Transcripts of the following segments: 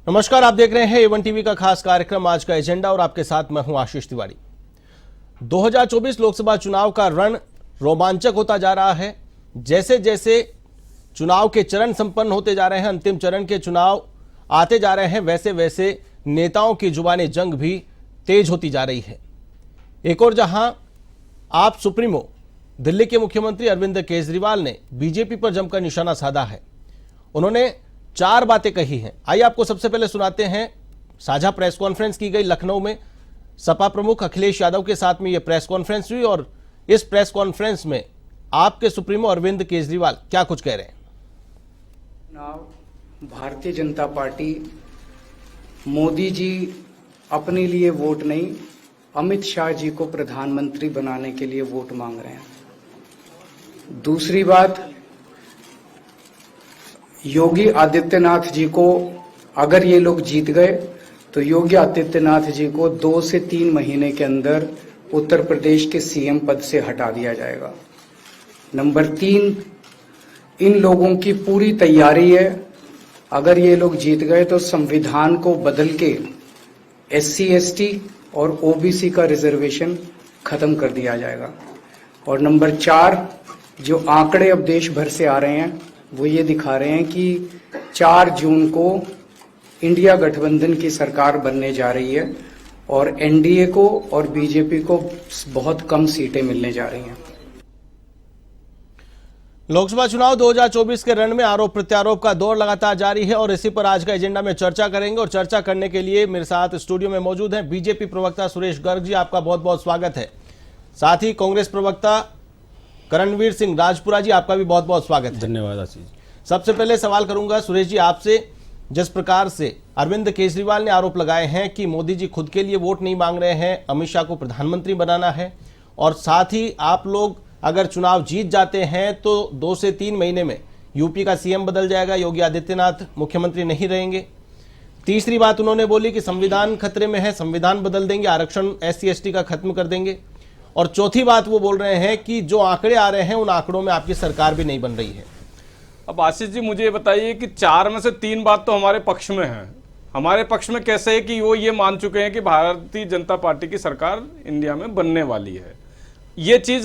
नमस्कार, आप देख रहे हैं A1 टीवी का खास कार्यक्रम आज का एजेंडा और आपके साथ मैं हूं आशीष तिवारी। 2024 लोकसभा चुनाव का रण रोमांचक होता जा रहा है। जैसे जैसे चुनाव के चरण संपन्न होते जा रहे हैं, अंतिम चरण के चुनाव आते जा रहे हैं, वैसे वैसे नेताओं की जुबानी जंग भी तेज होती जा रही है। एक और जहां आप सुप्रीमो दिल्ली के मुख्यमंत्री अरविंद केजरीवाल ने बीजेपी पर जमकर निशाना साधा है। उन्होंने 4 बातें कही हैं। आइए आपको सबसे पहले सुनाते हैं। साझा प्रेस कॉन्फ्रेंस की गई लखनऊ में। सपा प्रमुख अखिलेश यादव के साथ में यह प्रेस कॉन्फ्रेंस हुई और इस प्रेस कॉन्फ्रेंस में आपके सुप्रीमो अरविंद केजरीवाल क्या कुछ कह रहे हैं। भारतीय जनता पार्टी मोदी जी अपने लिए वोट नहीं, अमित शाह जी को प्रधानमंत्री बनाने के लिए वोट मांग रहे हैं। दूसरी बात, योगी आदित्यनाथ जी को अगर ये लोग जीत गए तो योगी आदित्यनाथ जी को 2 से 3 महीने के अंदर उत्तर प्रदेश के सीएम पद से हटा दिया जाएगा। नंबर 3, इन लोगों की पूरी तैयारी है, अगर ये लोग जीत गए तो संविधान को बदल के SC ST और OBC का रिजर्वेशन खत्म कर दिया जाएगा। और नंबर 4, जो आंकड़े अब देश भर से आ रहे हैं वो ये दिखा रहे हैं कि 4 जून को इंडिया गठबंधन की सरकार बनने जा रही है और NDA को और बीजेपी को बहुत कम सीटें मिलने जा रही हैं। लोकसभा चुनाव 2024 के रण में आरोप प्रत्यारोप का दौर लगातार जारी है और इसी पर आज का एजेंडा में चर्चा करेंगे। और चर्चा करने के लिए मेरे साथ स्टूडियो में मौजूद हैं बीजेपी प्रवक्ता सुरेश गर्ग जी, आपका बहुत बहुत स्वागत है। साथ ही कांग्रेस प्रवक्ता करणवीर सिंह राजपुरा जी, आपका भी बहुत बहुत स्वागत है। धन्यवाद आशीष। सबसे पहले सवाल करूंगा सुरेश जी आपसे, जिस प्रकार से अरविंद केजरीवाल ने आरोप लगाए हैं कि मोदी जी खुद के लिए वोट नहीं मांग रहे हैं, अमित शाह को प्रधानमंत्री बनाना है, और साथ ही आप लोग अगर चुनाव जीत जाते हैं तो 2 से 3 महीने में यूपी का सीएम बदल जाएगा, योगी आदित्यनाथ मुख्यमंत्री नहीं रहेंगे। तीसरी बात उन्होंने बोली कि संविधान खतरे में है, संविधान बदल देंगे, आरक्षण SC ST का खत्म कर देंगे। और चौथी बात वो बोल रहे हैं कि जो आंकड़े आ रहे हैं उन आंकड़ों में आपकी सरकार भी नहीं बन रही है। अब आशीष जी मुझे ये बताइए कि 4 में से 3 बात तो हमारे पक्ष में है। हमारे पक्ष में कैसे है कि वो ये मान चुके हैं कि भारतीय जनता पार्टी की सरकार इंडिया में बनने वाली है। ये चीज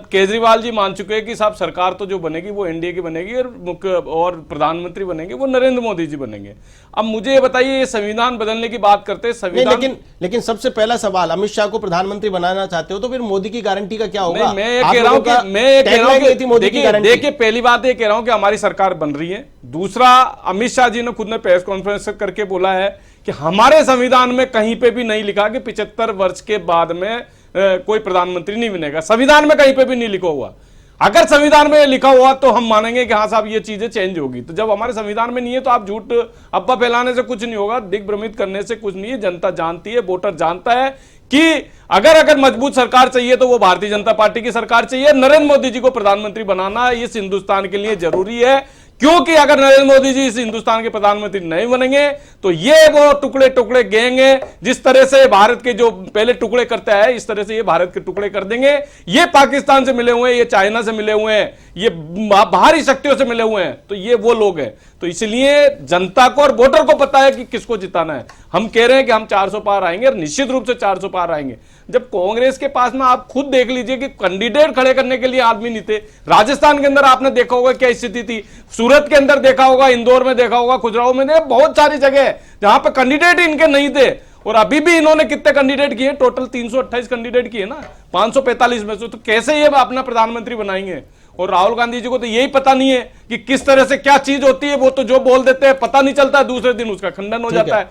केजरीवाल जी मान चुके हैं कि साहब सरकार तो जो बनेगी वो NDA की बनेगी और प्रधानमंत्री बनेंगे वो नरेंद्र मोदी जी बनेंगे। अब मुझे ये बताइए, ये संविधान बदलने की बात करते हैं, संविधान लेकिन सबसे पहला सवाल, अमित शाह को प्रधानमंत्री बनाना चाहते हो तो फिर मोदी की गारंटी का क्या होगा? मैं ये कह रहा हूं कि देखिए पहली बात ये कह रहा हूं कि हमारी सरकार बन रही है। दूसरा, अमित शाह जी ने खुद ने प्रेस कॉन्फ्रेंस करके बोला है कि हमारे संविधान में कहीं पे भी नहीं लिखा कि 75 वर्ष के बाद में कोई प्रधानमंत्री नहीं बनेगा। संविधान में कहीं पे भी नहीं लिखा हुआ। अगर संविधान में लिखा हुआ तो हम मानेंगे कि हाँ साहब ये चीजें चेंज होगी। तो जब हमारे संविधान में नहीं है तो आप झूठ अफवाह फैलाने से कुछ नहीं होगा, दिग्भ्रमित करने से कुछ नहीं है। जनता जानती है, वोटर जानता है कि अगर मजबूत सरकार चाहिए तो वो भारतीय जनता पार्टी की सरकार चाहिए। नरेंद्र मोदी जी को प्रधानमंत्री बनाना इस हिंदुस्तान के लिए जरूरी है, क्योंकि अगर नरेंद्र मोदी जी इस हिंदुस्तान के प्रधानमंत्री नहीं बनेंगे तो ये वो टुकड़े टुकड़े गैंग है, जिस तरह से भारत के जो पहले टुकड़े करता है इस तरह से ये भारत के टुकड़े कर देंगे। ये पाकिस्तान से मिले हुए हैं, ये चाइना से मिले हुए हैं, ये बाहरी शक्तियों से मिले हुए हैं, तो ये वो लोग हैं। तो इसलिए जनता को और वोटर को पता है कि किसको जिताना है। हम कह रहे हैं कि हम 400 पार आएंगे और निश्चित रूप से 400 पार आएंगे। जब कांग्रेस के पास में आप खुद देख लीजिए कि कैंडिडेट खड़े करने के लिए आदमी नहीं थे। राजस्थान के अंदर आपने देखा होगा क्या स्थिति थी, सूरत के अंदर देखा होगा, इंदौर में देखा होगा, खुजराहो में देखा, बहुत सारी जगह है जहां पे कैंडिडेट इनके नहीं थे। और अभी भी इन्होंने कितने कैंडिडेट किए? टोटल 328 कैंडिडेट किए ना, 545 में से। तो कैसे ये अपना प्रधानमंत्री बनाएंगे? और राहुल गांधी जी को तो यही पता नहीं है कि किस तरह से क्या चीज होती है। वो तो जो बोल देते हैं पता नहीं चलता, दूसरे दिन उसका खंडन हो जाता है।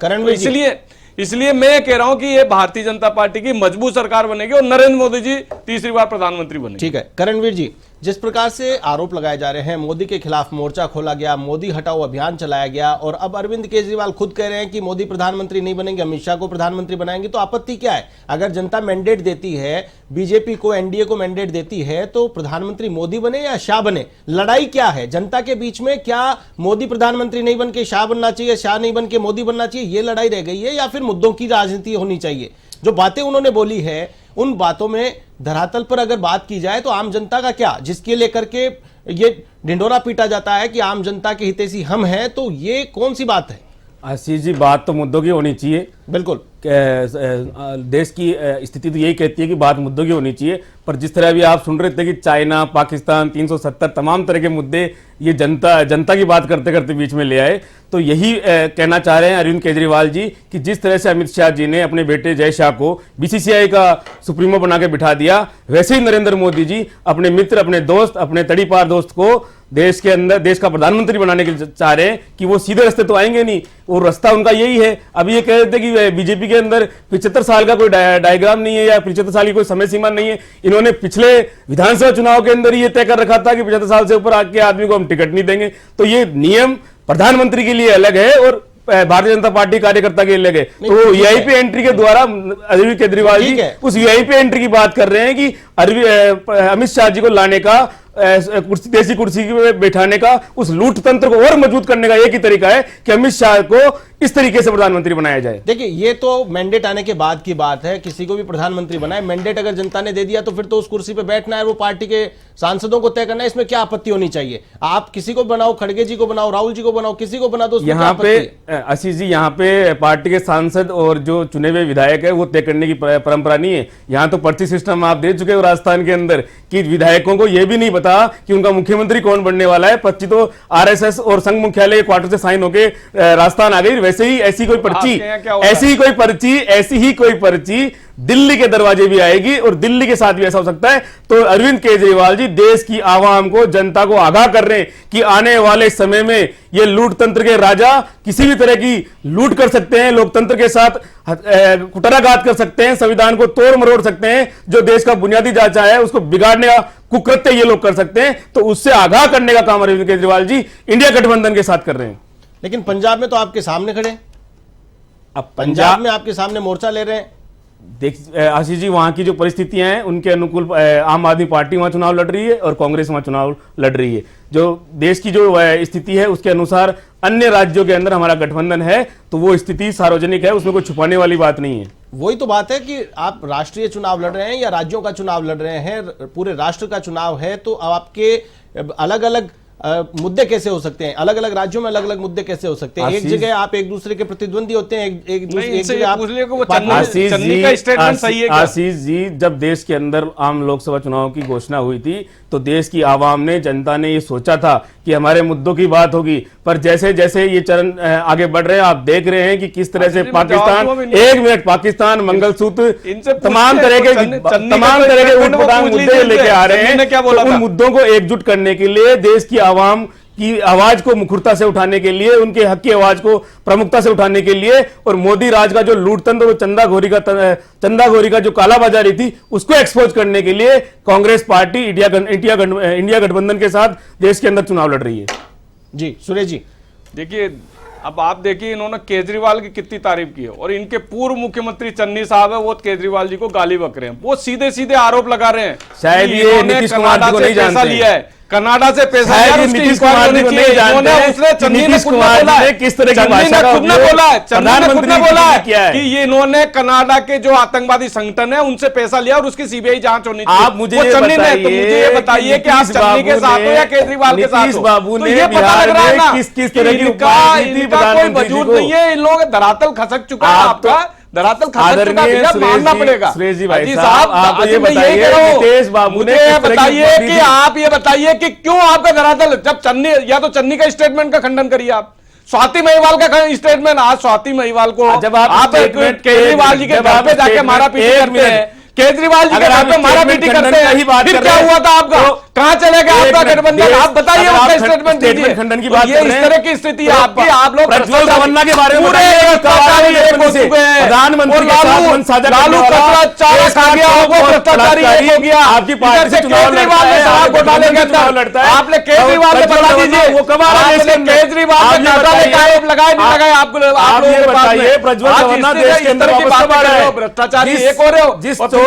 तो इसलिए मैं कह रहा हूं कि ये भारतीय जनता पार्टी की मजबूत सरकार बनेगी और नरेंद्र मोदी जी तीसरी बार प्रधानमंत्री बनेंगे। ठीक है करणवीर जी, जिस प्रकार से आरोप लगाए जा रहे हैं, मोदी के खिलाफ मोर्चा खोला गया, मोदी हटाओ अभियान चलाया गया, और अब अरविंद केजरीवाल खुद कह रहे हैं कि मोदी प्रधानमंत्री नहीं बनेंगे, अमित शाह को प्रधानमंत्री बनाएंगे, तो आपत्ति क्या है? अगर जनता मैंडेट देती है, बीजेपी को, NDA को मैंडेट देती है, तो प्रधानमंत्री मोदी बने या शाह बने, लड़ाई क्या है जनता के बीच में? क्या मोदी प्रधानमंत्री नहीं बन के शाह बनना चाहिए, शाह नहीं बन के मोदी बनना चाहिए, ये लड़ाई रह गई है, या फिर मुद्दों की राजनीति होनी चाहिए? जो बातें उन्होंने बोली है उन बातों में धरातल पर अगर बात की जाए तो आम जनता का क्या, जिसके लेकर के ये ढिंडोरा पीटा जाता है कि आम जनता के हितैषी हम हैं, तो ये कौन सी बात है? आशीष जी, बात तो मुद्दों की होनी चाहिए। बिल्कुल देश की स्थिति तो यही कहती है कि बात मुद्दों की होनी चाहिए, पर जिस तरह अभी आप सुन रहे थे कि चाइना, पाकिस्तान, 370 तमाम तरह के मुद्दे ये जनता की बात करते करते बीच में ले आए, तो यही कहना चाह रहे हैं अरविंद केजरीवाल जी कि जिस तरह से अमित शाह जी ने अपने बेटे जय शाह को बीसीसीआई का सुप्रीमो बना के बिठा दिया, वैसे ही नरेंद्र मोदी जी अपने मित्र, अपने दोस्त, अपने तड़ीपार दोस्त को देश के अंदर देश का प्रधानमंत्री बनाने के चाह रहे हैं कि वो सीधे रास्ते तो आएंगे नहीं, वो रास्ता उनका यही है। अभी ये कह रहे थे कि बीजेपी के अंदर 75 साल का कोई डायग्राम नहीं है या 75 साल की कोई समय सीमा नहीं है। इन्होंने पिछले विधानसभा चुनाव के अंदर ये तय कर रखा था कि 75 साल से ऊपर के आदमी को हम टिकट नहीं देंगे। तो ये नियम प्रधानमंत्री के लिए अलग है और भारतीय जनता पार्टी कार्यकर्ता के लिए लगे। तो वीआईपी एंट्री के द्वारा अरविंद केजरीवाल जी उस वीआईपी एंट्री की बात कर रहे हैं कि अमित शाह जी को लाने का, देसी कुर्सी में बैठाने का, उस लूट तंत्र को और मजबूत करने का एक ही तरीका है कि अमित शाह को इस तरीके से प्रधानमंत्री बनाया जाए। देखिए, ये तो मैंडेट आने के बाद की बात है, किसी को भी प्रधानमंत्री बनाए, मैंडेट अगर जनता ने दे दिया तो फिर तो उस कुर्सी पे बैठना है, वो पार्टी के सांसदों को तय करना है। इसमें क्या आपत्ति होनी चाहिए? आप किसी को बनाओ, खड़गे जी को बनाओ, राहुल जी को बनाओ, किसी को बना दो। यहाँ पे आशीष जी, यहाँ पे पार्टी के सांसद और जो चुने हुए विधायक है वो तय करने की परंपरा नहीं है। यहाँ तो पर्ची सिस्टम आप दे चुके हो राजस्थान के अंदर कि विधायकों को यह भी नहीं पता कि उनका मुख्यमंत्री कौन बनने वाला है। पर्ची तो आरएसएस और संघ मुख्यालय क्वार्टर से साइन होके राजस्थान आ गई। वैसे ही ऐसी ही कोई पर्ची दिल्ली के दरवाजे भी आएगी और दिल्ली के साथ भी ऐसा हो सकता है। तो अरविंद केजरीवाल जी देश की आवाम को, जनता को आगाह कर रहे हैं कि आने वाले समय में ये लूट तंत्र के राजा किसी भी तरह की लूट कर सकते हैं, लोकतंत्र के साथ कुटराघात कर सकते हैं, संविधान को तोड़ मरोड़ सकते हैं, जो देश का बुनियादी ढांचा है उसको बिगाड़ने का कुकृत्य ये लोग कर सकते हैं। तो उससे आगाह करने का काम अरविंद केजरीवाल जी इंडिया गठबंधन के साथ कर रहे हैं। लेकिन पंजाब में तो आपके सामने खड़े, अब पंजाब में आपके सामने मोर्चा ले रहे हैं। देख आशीष जी, वहां की जो परिस्थितियां हैं उनके अनुकूल आम आदमी पार्टी वहां चुनाव लड़ रही है और कांग्रेस वहां चुनाव लड़ रही है। जो देश की जो स्थिति है उसके अनुसार अन्य राज्यों के अंदर हमारा गठबंधन है, तो वो स्थिति सार्वजनिक है, उसमें कोई छुपाने वाली बात नहीं है। वही तो बात है कि आप राष्ट्रीय चुनाव लड़ रहे हैं या राज्यों का चुनाव लड़ रहे हैं, पूरे राष्ट्र का चुनाव है, तो आपके अलग अलग मुद्दे कैसे हो सकते हैं? अलग अलग राज्यों में अलग अलग मुद्दे कैसे हो सकते हैं? एक जगह आप एक दूसरे के प्रतिद्वंदी होते हैं, एक जगह आप आशीष जी, जब देश के अंदर आम लोकसभा चुनाव की घोषणा हुई थी तो देश की आवाम ने, जनता ने ये सोचा था कि हमारे मुद्दों की बात होगी, पर जैसे जैसे ये चरण आगे बढ़ रहे हैं आप देख रहे हैं कि किस तरह से पाकिस्तान मंगलसूत्र तमाम तरह के उठपटांग मुद्दे लेके आ रहे हैं। तो उन मुद्दों को एकजुट करने के लिए, देश की आवाम की आवाज को मुखरता से उठाने के लिए, उनके हक की आवाज को प्रमुखता से उठाने के लिए, और मोदी राज का जो लूटतंत्र और चंदाखोरी का जो कालाबाजारी थी उसको एक्सपोज करने के लिए कांग्रेस पार्टी इंडिया गठबंधन के साथ देश के अंदर चुनाव लड़ रही है। जी सुरेश जी, देखिए, अब आप देखिए इन्होंने केजरीवाल की कितनी तारीफ की है और इनके पूर्व मुख्यमंत्री चन्नी साहब है वो केजरीवाल जी को गाली बक रहे हैं, वो सीधे सीधे आरोप लगा रहे हैं शायद ये नीतीश कुमार जी को नहीं जानते, लिया है कनाडा से पैसा लिया, नीतीश कुमार जी को नहीं जानते हैं नीतीश कुमार जी ने किस तरह की भाषा का उपयोग बोला है कि ये इन्होंने कनाडा के जो आतंकवादी संगठन है उनसे पैसा लिया और उसकी सीबीआई जांच होनी चाहिए। आप मुझे ये बताइए कि आप चन्नी के साथ हो या केजरीवाल के साथ हो, बाबू तो ने ये पता लग रहा है ना किस तरह की इनका कोई वजूद नहीं है, इन लोगों धरातल खसक चुका है, आपका धरातल खसक चुका है, मानना पड़ेगा। सुरेश जी भाई साहब, आप ये बताइए नीतीश बाबू ने बताइए कि आप ये बताइए कि क्यों आपका धरातल, जब चन्नी, या तो चन्नी का स्टेटमेंट का खंडन करिए आप, स्वाति महिवाल का स्टेटमेंट, आज स्वाति महिवाल को जब आप केजरीवाल जी के घर पे जाके मारा पीटी करते हैं, केजरीवाल जी के घर पे मारा पीटी करते हैं, फिर क्या हुआ था आपका, कहां चले गए आपका गठबंधन? आप बताइए उसका स्टेटमेंट दीजिए। खंडन की बात ये इस तरह की स्थिति है आपकी, आप लोग प्रज्वल रवन्ना के बारे में प्रधानमंत्री लालू कचरा चारा खा गया, वो भ्रष्टाचारी हो गया आपकी पार्टी से केजरीवाल ने शराब घोटाले के अंदर आपने केजरीवाल ने बता दीजिए, वो केजरीवाल ने घोटाले का आरोप लगाए नहीं लगाए? आप लोग बताइए, प्रज्वल रवन्ना देश के अंदर भ्रष्टाचारी एक हो रहे हो,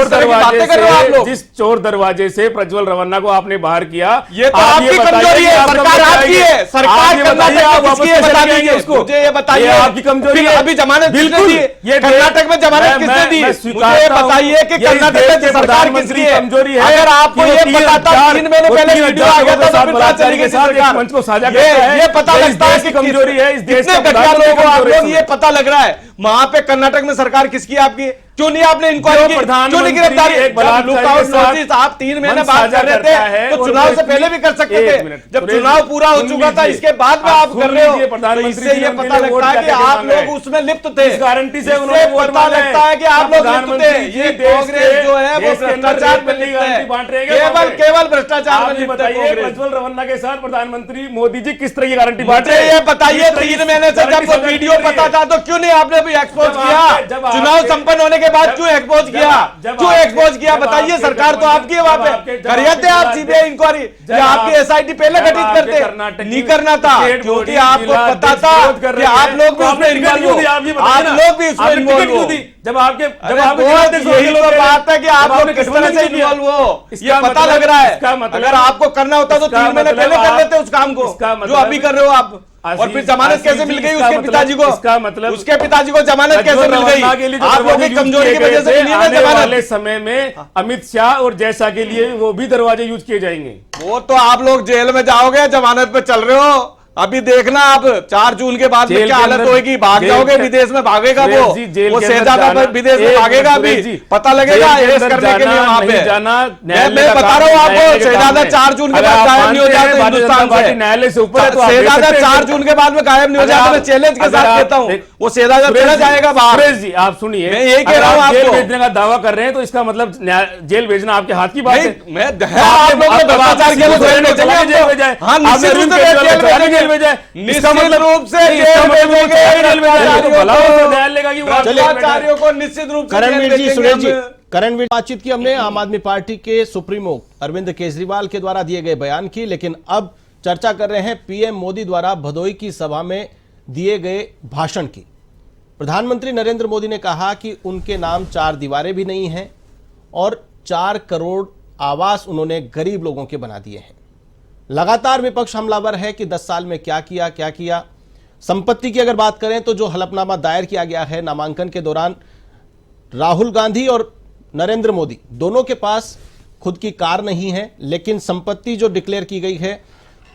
चोर किस तरह की दरवाजे बातें कर रहे हो आप से, लोग? जिस चोर दरवाजे से प्रज्वल रवन्ना को आपने बाहर किया, ये तो आप आपकी बताइए कमजोरी कि है, आप कब सरकार आपकी बताइए? है, सरकार आप ये कर्नाटक बताइए, आप में वापस किसकी है, कैसे बता लगाएंगे दीजिए उसको? मुझे, ये बताइए। ये आपकी कमजोरी फिर है। अभी जमानत किसने बिल्कुल, दी? ये कर्नाटक में जमानत किसने दी? मुझे ये बताइए कि कर्नाटक में सरकार किसकी है? कमजोरी है। अगर आपको ये पता था, 3 महीने पहले वीडियो आ गया था, तो फिर पता चली गई सरकार। मंच को साझा करता है, ये पता लगता है कि कमजोरी है, इस देश कितने का घटिया लोग हो आप कमजोरी लोग, है। ये पता लग रहा है। वहां पे कर्नाटक में सरकार किसकी है आपकी? क्यों नहीं आपने इंक्वायरी की? क्यों नहीं गिरफ्तार? जब लुकआउट नोटिस आप 3 महीने बाद कर रहे थे, तो चुनाव से पहले भी कर सकते थे। जब चुनाव पूरा हो चुका था, इसके बाद में आप कर रहे हो, तो इससे ये पता लगता है कि आप लोग उसमें लिप्त थे। गारंटी से इससे पता लगता है कि आप लोग लिप्त थे। ये कांग्रेस जो है वो भ्रष्टाचार में लिप्त है, केवल भ्रष्टाचार में लिप्त है कांग्रेस। प्रज्वल रवन्ना के साथ प्रधानमंत्री मोदी जी किस तरह की गारंटी बांट रहे मुझे हैं? ये बताइए, 3 महीने से जब वो वीडियो पता था, तो क्यों नहीं आपने भी एक्सपोज किया? चुनाव संपन्न होने के बाद क्यों एक्सपोज किया? क्यों एक्सपोज किया? बताइए, सरकार तो आपकी है वहां पे। करिए थे आप सीबीआई इंक्वायरी, या आपकी एसआईटी पहले गठित करते? नहीं करना था, क्योंकि आपको पता था कि आप लोग भी उसमें इन्वॉल्व हो, आप लोग भी उसमें इन्वॉल्व हो। जब आपके यही तो बात है कि आप लोग किस तरह से इन्वॉल्व हो, ये पता लग रहा है। अगर आपको करना होता तो 3 महीने पहले कर लेते उस काम को जो अभी कर रहे हो आप। और फिर जमानत कैसे मिल गई उसके पिताजी को? इसका मतलब उसके पिताजी को जमानत कैसे मिल गई? आप लोगों की कमजोरी की वजह से मिली ना जमानत। वाले समय में अमित शाह और जैसा के लिए वो भी दरवाजे यूज किए जाएंगे। वो तो आप लोग जेल में जाओगे, जमानत पे चल रहे हो। अभी देखना आप 4 जून के बाद में क्या हालत होगी, भाग जाओगे विदेश में, भागेगा वो शहजादा विदेश में भागेगा। अभी पता लगेगा अरेस्ट करने के लिए वहां पे। मैं बता रहा हूँ आपको, शहजादा 4 जून के बाद गायब नहीं हो जाते हिंदुस्तान से। न्यायालय से ऊपर है तो शहजादा 4 जून के बाद में गायब नहीं हो जाता। मैं चैलेंज के साथ कहता हूँ, वो शहजादा चला जाएगा बाहर। सुरेश जी आप सुनिए, मैं यही कह रहा हूँ जेल आपको। भेजने का दावा कर रहे हैं तो इसका मतलब जेल भेजना आपके हाथ की बात है। मैं आप लोग भ्रष्टाचार के लिए जेल भेजेंगे। हाँ, निश्चित रूप से जेल भेजेंगे। निश्चित रूप से जेल भ्रष्टाचारियों को निश्चित रूप से करणवीर जी, सुरेश जी, करणवीर, बातचीत की हमने आम आदमी पार्टी के सुप्रीमो अरविंद केजरीवाल के द्वारा दिए गए बयान की, लेकिन अब चर्चा कर रहे हैं पीएम मोदी द्वारा भदोई की सभा में दिए गए भाषण की। प्रधानमंत्री नरेंद्र मोदी ने कहा कि उनके नाम 4 दीवारें भी नहीं हैं और 4 करोड़ आवास उन्होंने गरीब लोगों के बना दिए हैं। लगातार विपक्ष हमलावर है कि 10 साल में क्या किया। संपत्ति की अगर बात करें तो जो हलफनामा दायर किया गया है नामांकन के दौरान, राहुल गांधी और नरेंद्र मोदी दोनों के पास खुद की कार नहीं है, लेकिन संपत्ति जो डिक्लेयर की गई है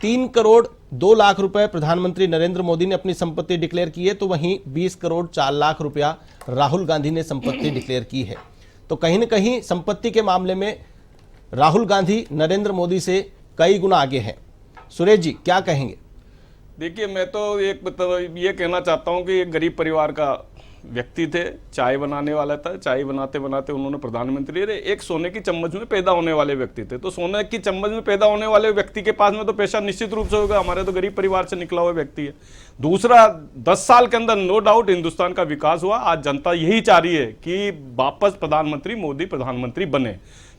3 करोड़ 2 लाख रुपए प्रधानमंत्री नरेंद्र मोदी ने अपनी संपत्ति डिक्लेयर की है, तो वहीं 20 करोड़ 4 लाख रुपया राहुल गांधी ने संपत्ति डिक्लेयर की है। तो कहीं ना कहीं संपत्ति के मामले में राहुल गांधी नरेंद्र मोदी से कई गुना आगे हैं। सुरेश जी क्या कहेंगे? देखिए, मैं तो एक मतलब ये कहना चाहता हूँ कि एक गरीब परिवार का व्यक्ति थे, चाय बनाने वाला था, चाय बनाते बनाते उन्होंने प्रधानमंत्री रहे। एक सोने की चम्मच में पैदा होने वाले व्यक्ति थे, तो सोने की चम्मच में पैदा होने वाले व्यक्ति के पास में तो पैसा निश्चित रूप से होगा। हमारे तो गरीब परिवार से निकला हुआ व्यक्ति है। दूसरा, 10 साल के अंदर नो डाउट हिंदुस्तान का विकास हुआ। आज जनता यही चाह रही है कि वापस प्रधानमंत्री मोदी प्रधानमंत्री बने,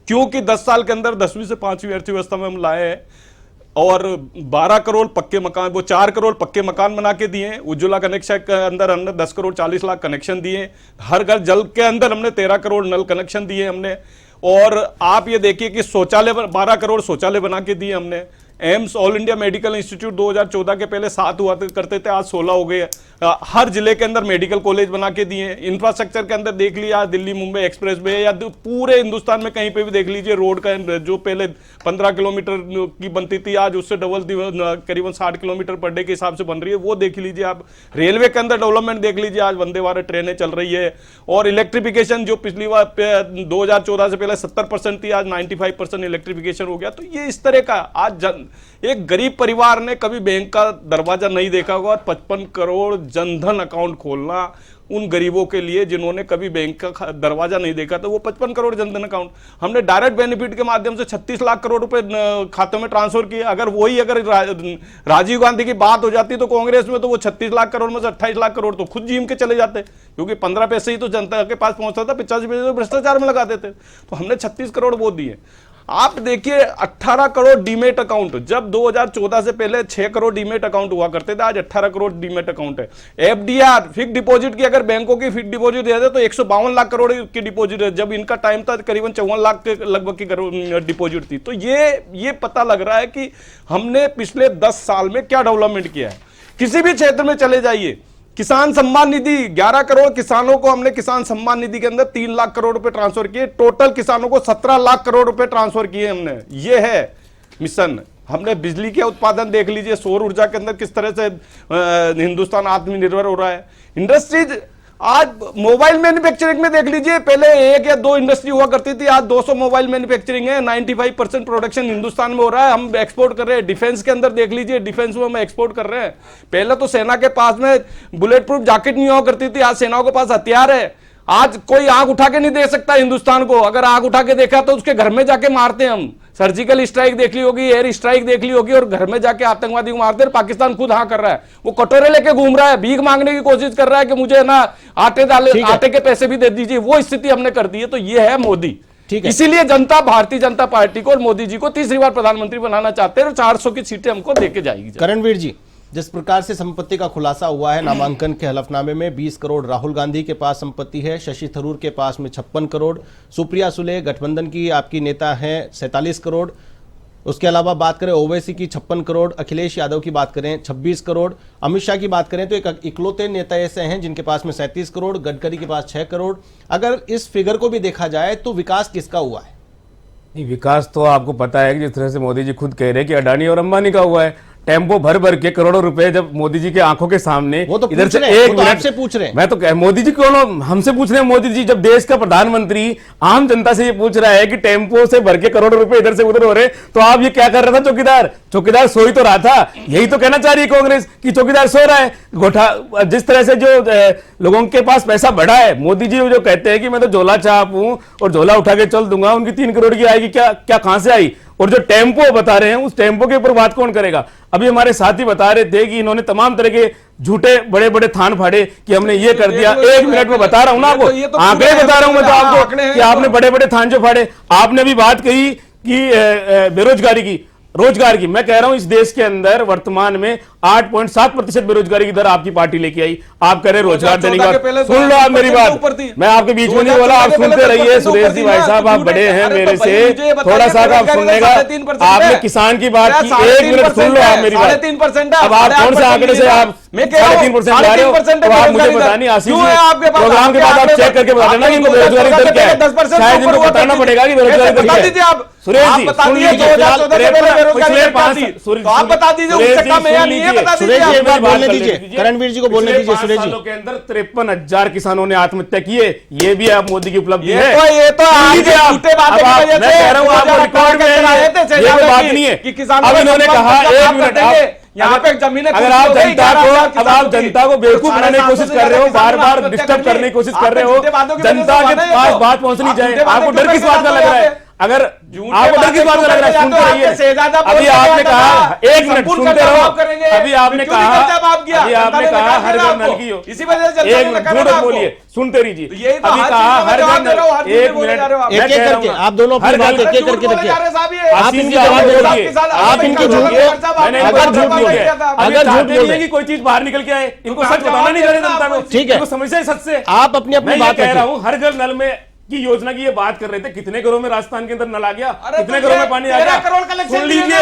क्योंकि 10 साल के अंदर 10वीं से 5वीं अर्थव्यवस्था में हम लाए हैं और 12 करोड़ पक्के मकान, वो 4 करोड़ पक्के मकान बना के दिए हैं। उज्ज्वला कनेक्शन के अंदर हमने 10 करोड़ 40 लाख कनेक्शन दिए। हर घर जल के अंदर हमने 13 करोड़ नल कनेक्शन दिए हमने। और आप ये देखिए कि शौचालय 12 करोड़ शौचालय बना के दिए हमने। AIIMS all India medical institute 2014 के पहले 7 हुआ करते थे, आज 16 हो गए। हर जिले के अंदर मेडिकल कॉलेज बना के दिए। इंफ्रास्ट्रक्चर के अंदर देख लिया, दिल्ली मुंबई एक्सप्रेस वे या पूरे हिंदुस्तान में कहीं पे भी देख लीजिए, रोड का जो पहले 15 किलोमीटर की बनती थी, आज उससे डबल करीबन 60 किलोमीटर पर डे के हिसाब से बन रही है, वो देख लीजिए आप। रेलवे के अंदर डेवलपमेंट देख लीजिए, आज वंदे भारत ट्रेनें चल रही है। और इलेक्ट्रिफिकेशन जो पिछली बार 2014 से पहले 70% थी, आज 95% इलेक्ट्रिफिकेशन हो गया। तो ये इस तरह का आज एक गरीब परिवार ने कभी बैंक का दरवाजा नहीं देखा होगा और 55 करोड़ जनधन अकाउंट खोलना उन गरीबों के लिए जिन्होंने कभी बैंक का दरवाजा नहीं देखा, तो वो 55 करोड़ जनधन अकाउंट हमने डायरेक्ट बेनिफिट के माध्यम से 36 लाख करोड़ रुपए खातों में ट्रांसफर किए। अगर राजीव गांधी की बात हो जाती तो कांग्रेस में, तो वो 36 लाख करोड़ में से 28 लाख करोड़ तो खुद जीम के चले जाते, क्योंकि 15 पैसे ही तो जनता के पास पहुंचता था, 50 पैसे तो भ्रष्टाचार में लगा देते। तो हमने 36 करोड़ वो दिए। आप देखिए 18 करोड़ डीमेट अकाउंट, जब 2014 से पहले 6 करोड़ डीमेट अकाउंट हुआ करते थे, आज 18 करोड़ डीमेट अकाउंट है। एफडीआर फिक्स डिपॉजिट की अगर बैंकों की फिक्स डिपॉजिट दिया जाए तो 152 लाख करोड़ की डिपॉजिट है, जब इनका टाइम था करीबन 54 लाख के लगभग की डिपॉजिट थी। तो ये पता लग रहा है कि हमने पिछले 10 साल में क्या डेवलपमेंट किया है। किसी भी क्षेत्र में चले जाइए, किसान सम्मान निधि 11 करोड़ किसानों को हमने किसान सम्मान निधि के अंदर 3 लाख करोड़ रुपए ट्रांसफर किए, टोटल किसानों को 17 लाख करोड़ रुपए ट्रांसफर किए हमने। ये है मिशन। हमने बिजली के उत्पादन देख लीजिए, सौर ऊर्जा के अंदर किस तरह से हिंदुस्तान आत्मनिर्भर हो रहा है। इंडस्ट्रीज आज मोबाइल मैन्युफैक्चरिंग में देख लीजिए, पहले 1 या 2 इंडस्ट्री हुआ करती थी, आज 200 मोबाइल मैन्युफैक्चरिंग है। 95% प्रोडक्शन हिंदुस्तान में हो रहा है, हम एक्सपोर्ट कर रहे हैं। डिफेंस के अंदर देख लीजिए, डिफेंस में हम एक्सपोर्ट कर रहे हैं। पहले तो सेना के पास में बुलेट प्रूफ जैकेट नहीं हुआ करती थी, आज सेनाओं के पास हथियार है। आज कोई आग उठा के नहीं दे सकता हिंदुस्तान को, अगर आग उठा के देखा तो उसके घर में जाके मारते हैं हम। सर्जिकल स्ट्राइक देख ली होगी, एयर स्ट्राइक देख ली होगी, और घर में जाके आतंकवादी को मारते हैं। पाकिस्तान खुद हाँ कर रहा है, वो कटोरे लेके घूम रहा है, भीख मांगने की कोशिश कर रहा है कि मुझे ना आटे के पैसे भी दे दीजिए। वो स्थिति हमने कर दी है। तो ये है मोदी। इसीलिए जनता भारतीय जनता पार्टी को और मोदी जी को तीसरी बार प्रधानमंत्री बनाना चाहते हैं, और 400 की सीटें हमको देके जाएगी। करणवीर जी, जिस प्रकार से संपत्ति का खुलासा हुआ है नामांकन के हलफनामे में, 20 करोड़ राहुल गांधी के पास संपत्ति है, शशि थरूर के पास में 56 करोड़, सुप्रिया सुले गठबंधन की आपकी नेता है 47 करोड़, उसके अलावा बात करें ओवैसी की 56 करोड़, अखिलेश यादव की बात करें 26 करोड़, अमित शाह की बात करें तो एक इकलौते नेता ऐसे हैं जिनके पास में 37 करोड़, गडकरी के पास 6 करोड़। अगर इस फिगर को भी देखा जाए तो विकास किसका हुआ है? नहीं, विकास तो आपको पता है कि जिस तरह से मोदी जी खुद कह रहे हैं कि अडानी और अंबानी का हुआ है। टेम्पो भर भर के करोड़ों रुपए जब मोदी जी के आंखों के सामने, वो तो इधर से एक मिनट से पूछ रहे हैं। मैं तो मोदी जी कौन, हमसे पूछ रहे हैं। मोदी जी जब देश का प्रधानमंत्री आम जनता से ये पूछ रहा है कि टेम्पो से भर के करोड़ों रुपए इधर से उधर हो रहे, तो आप ये क्या कर रहा था? चौकीदार सो ही तो रहा था। यही तो कहना चाह रही है कांग्रेस कि चौकीदार सो रहा है। जिस तरह से जो लोगों के पास पैसा बढ़ा है, मोदी जी जो कहते हैं कि मैं तो झोला चाप हूं और झोला उठा के चल दूंगा, उनकी 3 करोड़ की आएगी क्या कहां से आई? और जो टेम्पो बता रहे हैं, उस टेम्पो के ऊपर बात कौन करेगा? अभी हमारे साथी बता रहे थे कि इन्होंने तमाम तरह के झूठे बड़े बड़े थान फाड़े कि हमने ये कर दिया। 1 मिनट में बता रहा हूं ना आपको, आंकड़े बता रहा हूं मैं तो आपको कि आपने बड़े बड़े थान जो फाड़े। आपने भी बात कही कि बेरोजगारी की, रोजगार की। मैं कह रहा हूं इस देश के अंदर वर्तमान में 8.7% बेरोजगारी की दर आपकी पार्टी लेके आई। आप कह रहे रोजगार देने की बात, सुन लो आप मेरी बात, मैं आपके बीच में नहीं बोला, आप सुनते रहिए। सुरेश जी भाई साहब, आप बड़े हैं मेरे से, थोड़ा सा आप सुनने का। आपने किसान की बात की, 1 मिनट सुन लो आप मेरी बात। 3.5%। अब आप कौन से आंकड़े से आप 3.5% ला रहे हो? तो आप मुझे बता नहीं, आशीष जी प्रोग्राम के बाद आप चेक करके बता देना कि इनको बेरोजगारी दर क्या है। शायद इनको बताना पड़ेगा कि बेरोजगारी दर क्या है। सुरेश जी सुन लीजिए, आप बता दीजिए उससे कम है या नहीं है, बता दीजिए। एक बार बोलने दीजिए, करणवीर जी को बोलने दीजिए। सुरेश जी, के अंदर 53,000 किसानों ने आत्महत्या की है। ये भी आप मोदी की उपलब्धि है। ये तो मैं कह रहा हूँ आपको रिकॉर्ड में ये बात नहीं है कि अब इन्होंने कहा 1 मिनट यहाँ पे जमीनें, अगर आप जनता को बेवकूफ बनाने की कोशिश कर रहे हो, बार बार डिस्टर्ब करने की कोशिश कर रहे हो, जनता के पास बात पहुंचनी चाहिए। आपको डर किस बात का लग रहा है? अगर आपको डर किस बात का लग रहा है? सुनते रहिए। अभी आपने कहा 1 मिनट सुनते रहो। अभी आपने कहा हर घर नल की हो, इसी वजह से एक मिनट झूठ बोलिए, सुनते रहिए। अभी कहा हर घर नल, 1 मिनट एक एक करके आप दोनों अपनी बात एक एक करके रखिए। आप इनकी जवाब बोलिए, आप इनकी झूठ मैंने अगर झूठ बोलिए, अगर झूठ बोलिए कि कोई चीज बाहर निकल के आए, इनको सच बताना नहीं चाहिए जनता को। ठीक है, समझे सच से। आप अपनी अपनी बात कह रहा हूँ, हर घर नल में की योजना की ये बात कर रहे थे। कितने घरों में राजस्थान के अंदर नल आ गया, कितने घरों में पानी आ गया? 13 करोड़ कलेक्शन सुन लीजिए,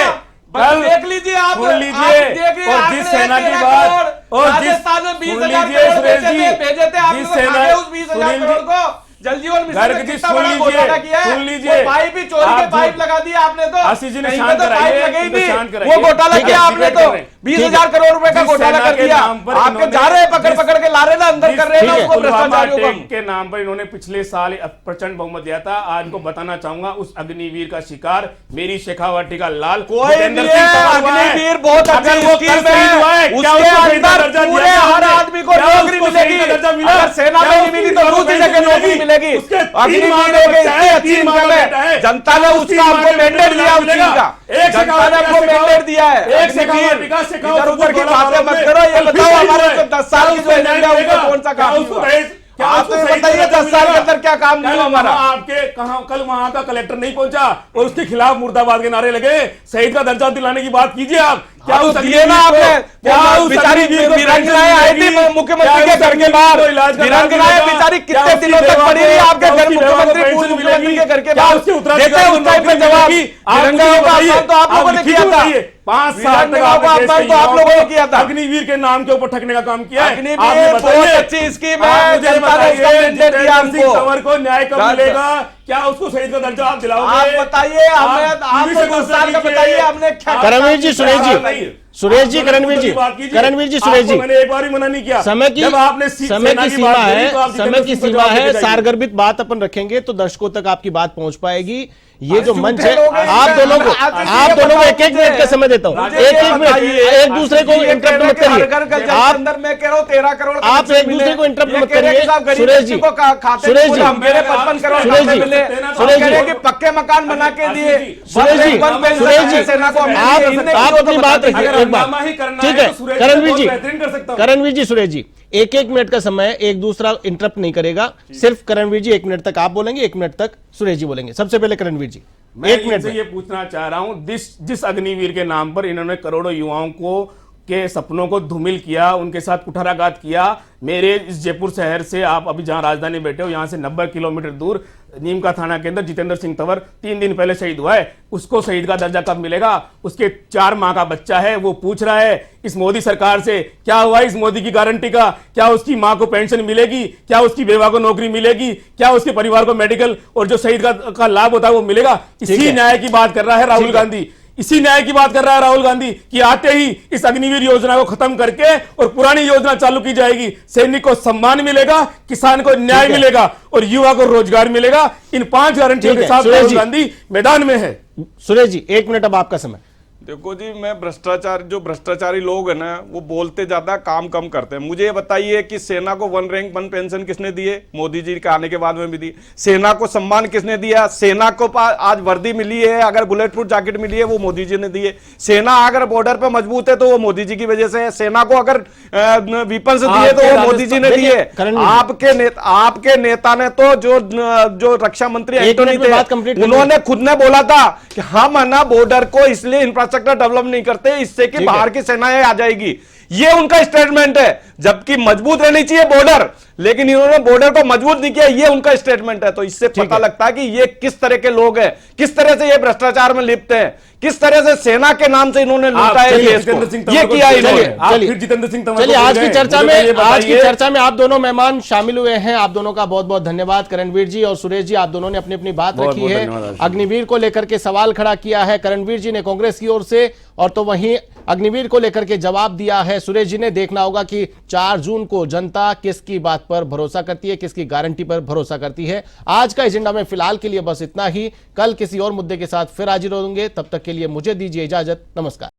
देख लीजिए आप, सुन लीजिए। और जिस सेना की बात, और राजस्थान में 20,000 सुरेश जी, भेजे थे आपने, जिस सेना, उस 20,000 करोड़ को जल जीवन मिशन में कितना बड़ा सुन घोटाला किया है। सुन लीजिए, पाइप भी चोरी के पाइप लगा दिया आपने तो। आशीष जी ने कहीं शांत पे तो पाइप कराइए, लगे ही इनको शांत नहीं, कराइए। वो घोटाला किया आपने तो। 20,000 करोड़ रुपए का जिस घोटाला सेना कर के दिया। नाम पर आपके इन्होंने जा रहे हैं पकड़ के ला रहे ना, अंदर कर रहे हैं ना उसको, भ्रष्टाचारियों को। के नाम पर इन्होंने पिछले साल प्रचंड बहुमत दिया था। आज को बताना चाहूंगा, उस अग्निवीर का शिकार मेरी शेखावाटी का लाल कोई नहीं है। अग्निवीर बहुत अच्छी स्कीम है, उसके अंदर पूरे हर आदमी को नौकरी मिलेगी। अगर सेना में नहीं मिली तो दूसरी जगह नौकरी मिलेगी। अग्निवीर इतनी अच्छी इनकम है, जनता ने उसका आपको मैंडेट दिया, उस चीज का जनता ने आपको मैंडेट दिया है। इधर उधर की बातें मत करो, ये बताओ हमारे 10 साल की जो एजेंडा है उसका कौन सा काम हुआ? क्या आप उसको तो ये सही बताइए, दर्जा 10 साल के मिलेगा? अंदर क्या काम नहीं हुआ हमारा? आपके कल वहां का कलेक्टर नहीं पहुंचा और उसके खिलाफ मुर्दाबाद के नारे लगे, शहीद का दर्जा दिलाने की बात कीजिए आप। क्या उस दिए ना आपने? क्या उस बेचारी अग्निवीर को वीरांगनाएं आई थी मुख्यमंत्री के घर के बाहर, वीरांगनाएं बेचारी कितने दिनों तक पड़ी रही आपके घर, मुख्यमंत्री पूर्व मुख्यमंत्री के घर के बाहर, देते उस टाइम पे जवाब। वीरांगनाओं का अपमान तो आप लोगों ने किया था, 5 साल तक अपमान तो आप लोगों ने किया था। अग्निवीर के नाम के ऊपर ठगने का काम किया है। अग्निवीर बहुत अच्छी स्कीम है, जनता ने उसका मैंडेट दिया हमको। तंवर को न्याय कब मिलेगा? क्या उसको शहीद का दर्जा आप दिलाओगे? आप बताइए, हमें आप तो 10 साल का बताइए, हमने क्या? करणवीर जी, सुरेश जी, सुरेश जी, करणवीर जी, करणवीर जी, सुरेश जी, मैंने एक बार भी मना नहीं किया। समय की जब आपने समय की सीमा है, समय की सीमा है, सारगर्भित बात अपन रखेंगे तो दर्शकों तक आपकी बात पहुंच पाएगी। ये जो मंच है, आप दोनों को एक एक मिनट का समय देता हूं, एक मिनट, एक दूसरे को इंटरप्ट मत करिए। आप अंदर मैं कह रहा हूं 13 करोड़ आप एक दूसरे को इंटरप्ट मत करिए। सुरेश जी, सुरेश जी, मेरे 55 करोड़ सुरेश जी, सुरेश जी, कि पक्के मकान बना के दिए। सुरेश जी, सुरेश जी, आप अपनी बात रखिए एक बार, ठीक है? करणवीर जी, करणवीर जी, सुरेश जी, एक एक मिनट का समय, एक दूसरा इंटरप्ट नहीं करेगा। सिर्फ करणवीर जी 1 मिनट तक आप बोलेंगे, 1 मिनट तक सुरेश जी बोलेंगे। सबसे पहले करणवीर जी, मैं 1 मिनट इनसे ये पूछना चाह रहा हूं, जिस अग्निवीर के नाम पर इन्होंने करोड़ों युवाओं को के सपनों को धूमिल किया, उनके साथ कुठाराघात किया। मेरे इस जयपुर शहर से, आप अभी जहां राजधानी बैठे हो, यहां से 90 किलोमीटर दूर नीमका थाना के अंदर जितेंद्र सिंह तंवर 3 दिन पहले शहीद हुआ है। उसको शहीद का दर्जा कब मिलेगा? उसके 4 माह का बच्चा है, वो पूछ रहा है इस मोदी सरकार से, क्या हुआ इस मोदी की गारंटी का? क्या उसकी मां को पेंशन मिलेगी? क्या उसकी बेवा को नौकरी मिलेगी? क्या उसके परिवार को मेडिकल और जो शहीद का लाभ होता है वो मिलेगा? इसी न्याय की बात कर रहा है राहुल गांधी, इसी न्याय की बात कर रहा है राहुल गांधी कि आते ही इस अग्निवीर योजना को खत्म करके और पुरानी योजना चालू की जाएगी। सैनिक को सम्मान मिलेगा, किसान को न्याय मिलेगा और युवा को रोजगार मिलेगा। इन 5 गारंटियों के साथ राहुल गांधी मैदान में है। सुरेश जी, 1 मिनट अब आपका समय। देखो जी, मैं भ्रष्टाचार, जो भ्रष्टाचारी लोग हैं ना, वो बोलते ज्यादा काम कम करते हैं। मुझे ये बताइए कि सेना को 1 रैंक 1 पेंशन किसने दिए? मोदी जी के आने के बाद में भी दी। सेना को सम्मान किसने दिया? सेना को आज वर्दी मिली है, अगर बुलेट प्रूफ जैकेट मिली है, वो मोदी जी ने दिए। सेना अगर बॉर्डर पे मजबूत है तो वो मोदी जी की वजह से है। सेना को अगर वीपन्स दिए तो वो मोदी जी ने दिए। आपके नेता ने तो जो रक्षा मंत्री एंटोनी थे, उन्होंने खुद ने बोला था कि हम है ना बॉर्डर को इसलिए इंफ्रास्ट्रक्चर डेवलप नहीं करते इससे कि बाहर की सेनाएं आ जाएगी। ये उनका स्टेटमेंट है, जबकि मजबूत रहनी चाहिए बॉर्डर, लेकिन इन्होंने बॉर्डर को मजबूत नहीं किया, ये उनका स्टेटमेंट है। तो इससे पता लगता है कि ये किस तरह के लोग हैं, किस तरह से ये भ्रष्टाचार में लिप्त हैं, किस तरह से सेना के नाम से इन्होंने लूटा है देश को। ये किया इन्होंने। जितेंद्र सिंह तंवर, चलिए आज की चर्चा में आप दोनों मेहमान शामिल हुए हैं। आप दोनों का बहुत बहुत धन्यवाद। करणवीर जी और सुरेश जी, आप दोनों ने अपनी अपनी बात रखी है, अग्निवीर को लेकर के सवाल खड़ा किया है। करणवीर जी ने कांग्रेस की ओर से, और तो वहीं अग्निवीर को लेकर के जवाब दिया है सुरेश जी ने। देखना होगा कि 4 जून को जनता किसकी बात पर भरोसा करती है, किसकी गारंटी पर भरोसा करती है। आज का एजेंडा में फिलहाल के लिए बस इतना ही। कल किसी और मुद्दे के साथ फिर हाजिर होंगे, तब तक के लिए मुझे दीजिए इजाजत। नमस्कार।